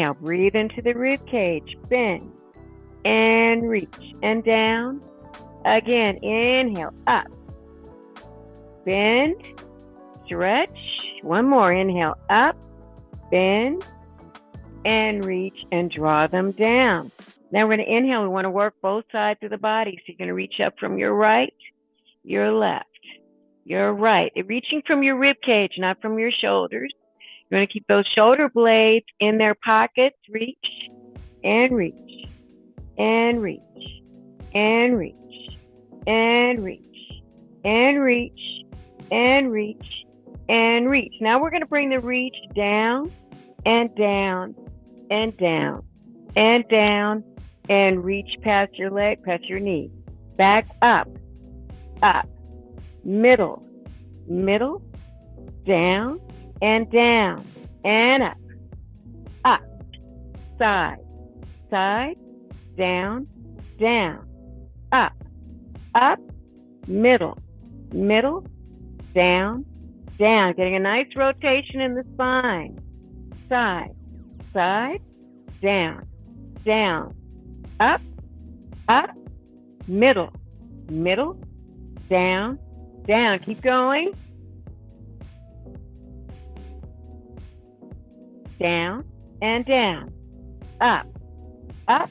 Inhale, breathe into the rib cage, bend and reach and down. Again, inhale, up, bend, stretch. One more, inhale, up, bend, and reach and draw them down. Now we're going to inhale. We want to work both sides of the body. So you're going to reach up from your right, your left, your right. Reaching from your rib cage, not from your shoulders. You're going to keep those shoulder blades in their pockets. Reach and reach and reach and reach and reach and reach and reach and reach. Now we're going to bring the reach down and down and down and down and reach past your leg, past your knee. Back up, up, middle, middle, down and down and up, up, side, side, down, down, up, up, middle, middle, down, down. Getting a nice rotation in the spine. Side, side, down, down, up, up, middle, middle, down, down. Keep going. Down and down, up, up,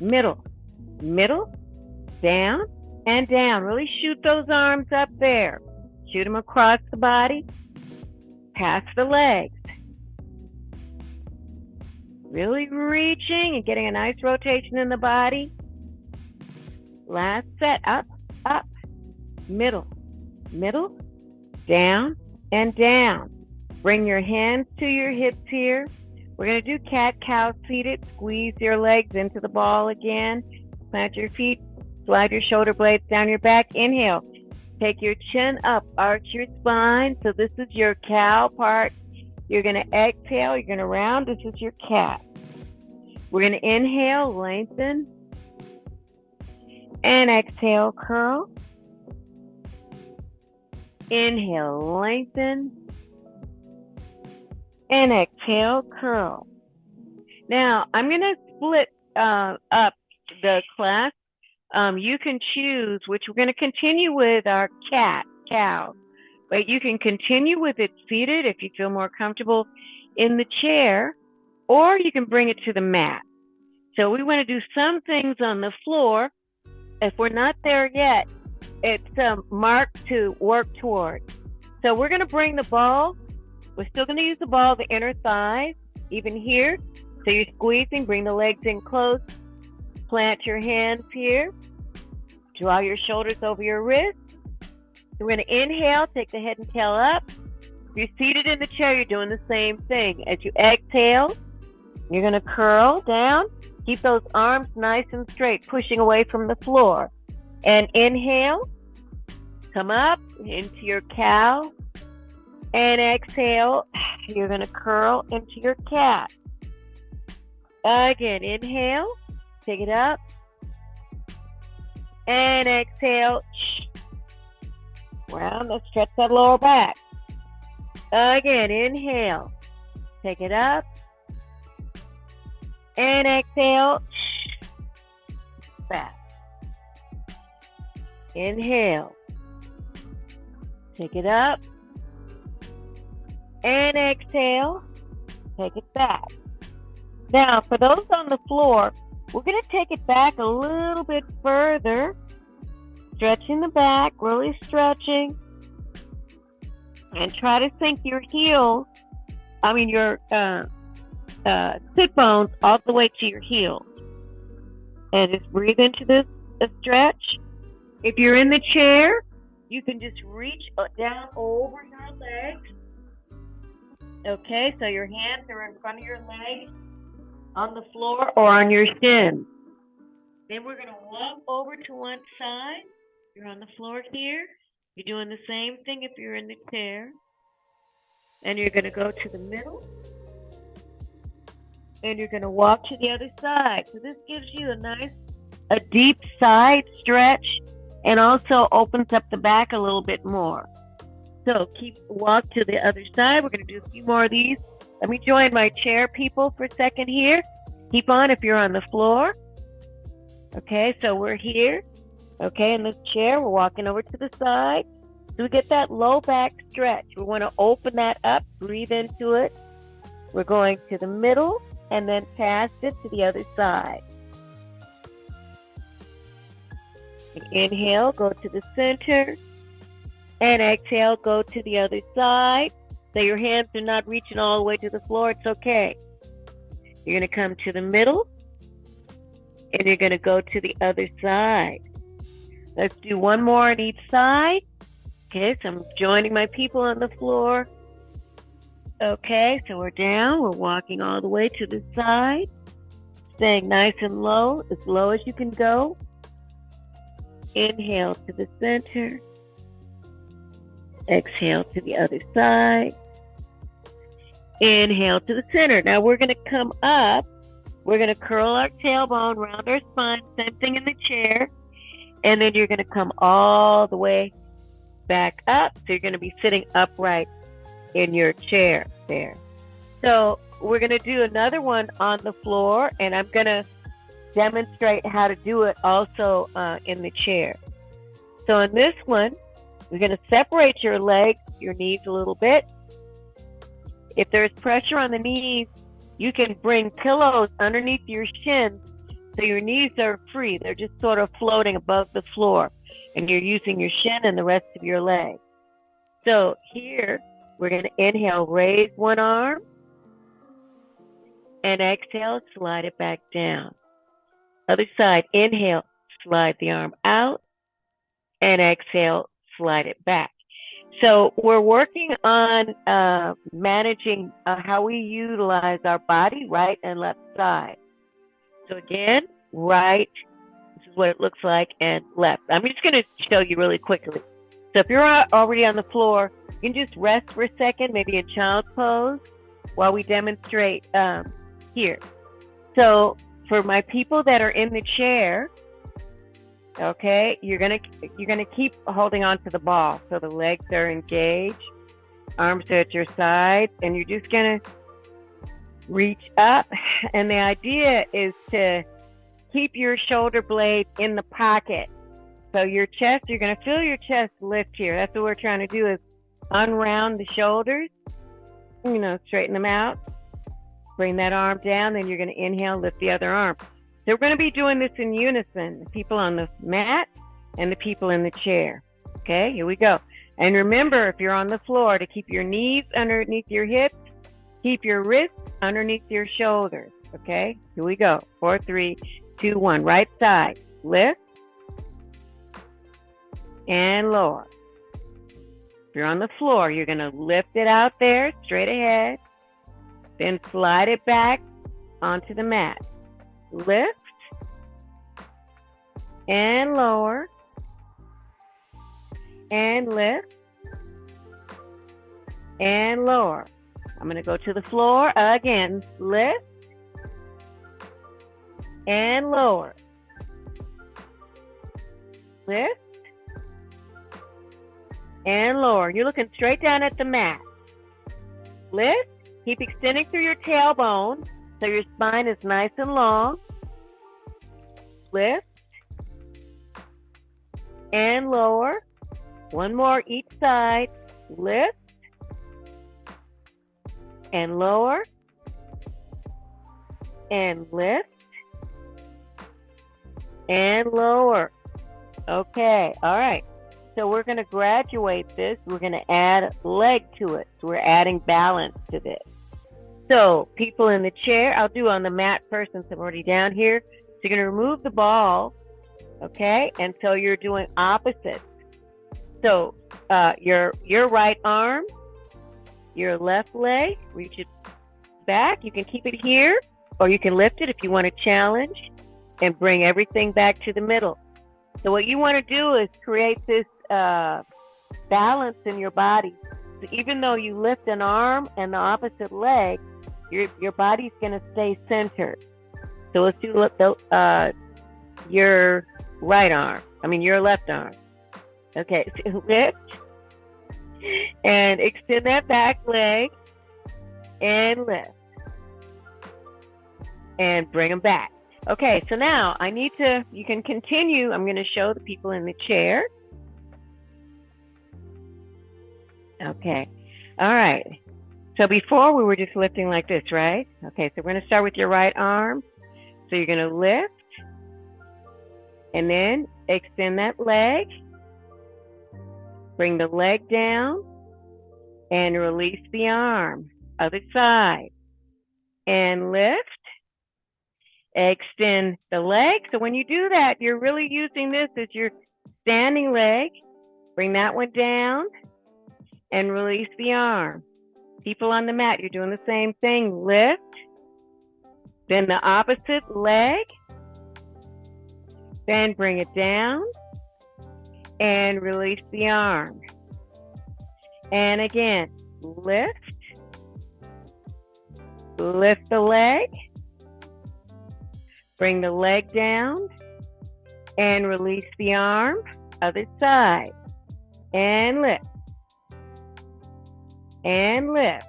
middle, middle, down and down. Really shoot those arms up there. Shoot them across the body, past the legs. Really reaching and getting a nice rotation in the body. Last set, up, up, middle, middle, down and down. Bring your hands to your hips here. We're going to do cat-cow seated. Squeeze your legs into the ball again. Plant your feet. Slide your shoulder blades down your back. Inhale. Take your chin up. Arch your spine. So this is your cow part. You're going to exhale. You're going to round. This is your cat. We're going to inhale, lengthen. And exhale, curl. Inhale, lengthen. And exhale, curl. Now, I'm going to split up the class. You can choose which. We're going to continue with our cow. But you can continue with it seated if you feel more comfortable in the chair, or you can bring it to the mat. So we want to do some things on the floor. If we're not there yet, it's a mark to work toward. So we're going to bring the ball. We're still going to use the ball, the inner thighs, even here. So you're squeezing, bring the legs in close. Plant your hands here. Draw your shoulders over your wrists. We're going to inhale, take the head and tail up. If you're seated in the chair, you're doing the same thing. As you exhale, you're going to curl down. Keep those arms nice and straight, pushing away from the floor. And inhale, come up into your cow. And exhale, you're going to curl into your cat. Again, inhale, take it up. And exhale, round, let's stretch that lower back. Again, inhale, take it up. And exhale, back. Inhale, take it up. And exhale, take it back. Now, for those on the floor, we're going to take it back a little bit further. Stretching the back, really stretching. And try to sink your heels, your sit bones all the way to your heels. And just breathe into this stretch. If you're in the chair, you can just reach down over your legs. Okay, so your hands are in front of your legs on the floor or on your shins. Then we're going to walk over to one side. You're on the floor here. You're doing the same thing if you're in the chair. And you're going to go to the middle. And you're going to walk to the other side. So this gives you a deep side stretch and also opens up the back a little bit more. So walk to the other side. We're going to do a few more of these Let me join my chair people for a second here. Keep on if you're on the floor. Okay, so we're here. Okay, in this chair, we're walking over to the side. So we get that low back stretch. We want to open that up, breathe into it. We're going to the middle and then past it to the other side. Inhale, go to the center. And exhale, go to the other side. So your hands are not reaching all the way to the floor. It's okay. You're going to come to the middle. And you're going to go to the other side. Let's do one more on each side. Okay, so I'm joining my people on the floor. Okay, so we're down. We're walking all the way to the side. Staying nice and low as you can go. Inhale to the center. Exhale to the other side. Inhale to the center. Now we're going to come up. We're going to curl our tailbone, round our spine, same thing in the chair. And then you're going to come all the way back up. So you're going to be sitting upright in your chair there. So we're going to do another one on the floor, and I'm going to demonstrate how to do it also in the chair. So in this one, we're going to separate your legs, your knees a little bit. If there's pressure on the knees, you can bring pillows underneath your shins so your knees are free. They're just sort of floating above the floor, and you're using your shin and the rest of your leg. So here, we're going to inhale, raise one arm, and exhale, slide it back down. Other side, inhale, slide the arm out, and exhale, slide it back. So we're working on managing how we utilize our body, right and left side. So again, right, this is what it looks like, and left. I'm just going to show you really quickly. So if you're already on the floor, you can just rest for a second, maybe in child's pose, while we demonstrate here. So for my people that are in the chair, okay, you're gonna keep holding on to the ball. So the legs are engaged, arms are at your sides, and you're just gonna reach up. And the idea is to keep your shoulder blade in the pocket. So your chest, you're gonna feel your chest lift here. That's what we're trying to do, is unround the shoulders, straighten them out. Bring that arm down, then you're going to inhale, lift the other arm. So we're going to be doing this in unison, the people on the mat and the people in the chair. Okay, here we go. And remember, if you're on the floor, to keep your knees underneath your hips, keep your wrists underneath your shoulders. Okay, here we go. 4, 3, 2, 1. Right side, lift and lower. If you're on the floor, you're going to lift it out there, straight ahead. Then slide it back onto the mat. Lift and lower and lift and lower. I'm going to go to the floor again. Lift and lower. Lift and lower. You're looking straight down at the mat. Lift. Keep extending through your tailbone so your spine is nice and long. Lift and lower. One more each side. Lift and lower and lift and lower. Okay, all right. So we're going to graduate this. We're going to add a leg to it. So we're adding balance to this. So people in the chair, I'll do on the mat first since I'm already down here. So you're going to remove the ball, okay? And so you're doing opposites. So your right arm, your left leg, reach it back. You can keep it here, or you can lift it if you want to challenge and bring everything back to the middle. So what you want to do is create this balance in your body. So even though you lift an arm and the opposite leg, your body's going to stay centered. So let's do your right arm. Your left arm. Okay, so lift and extend that back leg. and lift. And bring them back. Okay, so now you can continue. I'm going to show the people in the chair. Okay, all right. So before we were just lifting like this, right? Okay, so we're going to start with your right arm. So you're going to lift and then extend that leg. Bring the leg down and release the arm. Other side. And lift. Extend the leg. So when you do that, you're really using this as your standing leg. Bring that one down and release the arm. People on the mat, you're doing the same thing. Lift. Then the opposite leg. Then bring it down and release the arm. And again, lift. Lift the leg. Bring the leg down and release the arm. Other side. And lift. And lift.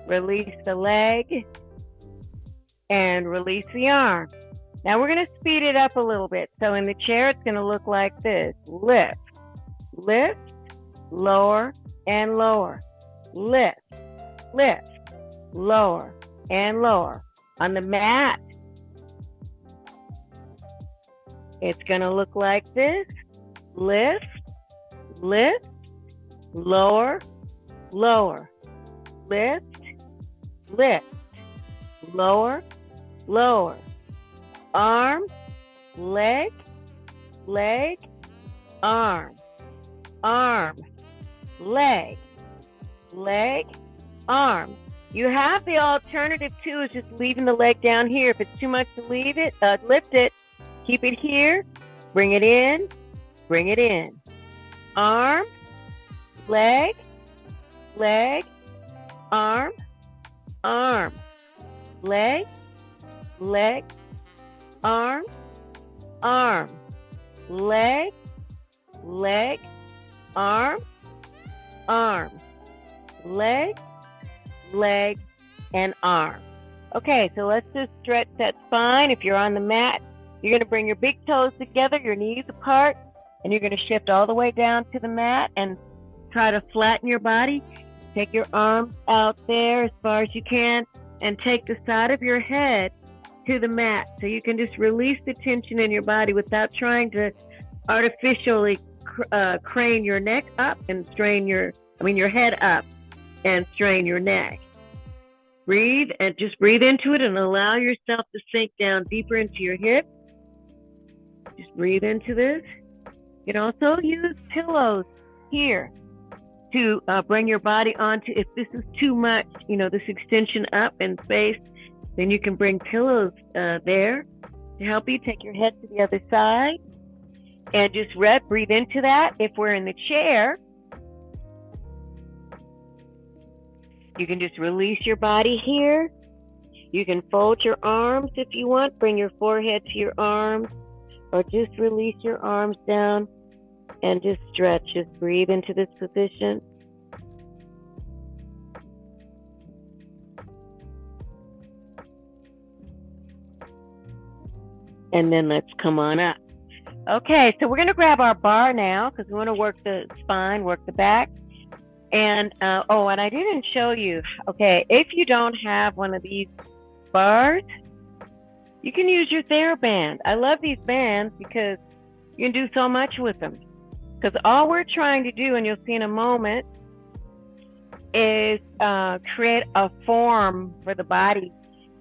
Release the leg and release the arm. Now we're going to speed it up a little bit. So in the chair, it's going to look like this. Lift, lift, lower, and lower. Lift, lift, lower, and lower. On the mat, it's going to look like this. Lift, lift, lower, lower. Lift, lift, lower, lower. Arm, leg, leg, arm, arm, leg, leg, arm. You have the alternative too, is just leaving the leg down here. If it's too much to leave it, lift it, keep it here, bring it in, bring it in. Arm, leg, leg, arm, arm, leg, leg, arm, arm, leg, leg, arm, arm, leg, leg, and arm. Okay, so let's just stretch that spine. If you're on the mat, you're going to bring your big toes together, your knees apart, and you're going to shift all the way down to the mat and try to flatten your body. Take your arms out there as far as you can and take the side of your head to the mat so you can just release the tension in your body without trying to artificially crane your neck up and your head up and strain your neck. Breathe and just breathe into it and allow yourself to sink down deeper into your hips. Just breathe into this. You can also use pillows here to bring your body onto, if this is too much, this extension up in space, then you can bring pillows there to help you. Take your head to the other side and just breathe into that. If we're in the chair, you can just release your body here. You can fold your arms if you want. Bring your forehead to your arms, or just release your arms down and just stretch. Just breathe into this position. And then let's come on up. Okay, so we're going to grab our bar now because we want to work the spine, work the back. And, and I didn't show you. Okay, if you don't have one of these bars, you can use your TheraBand. I love these bands because you can do so much with them. Because all we're trying to do, and you'll see in a moment, is create a form for the body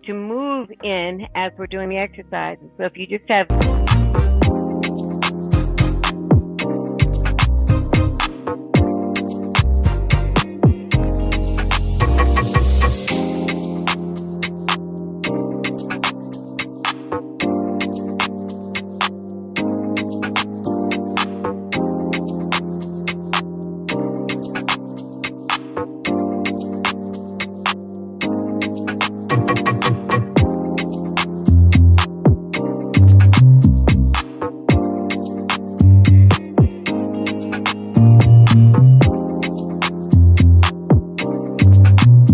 to move in as we're doing the exercises. So if you just have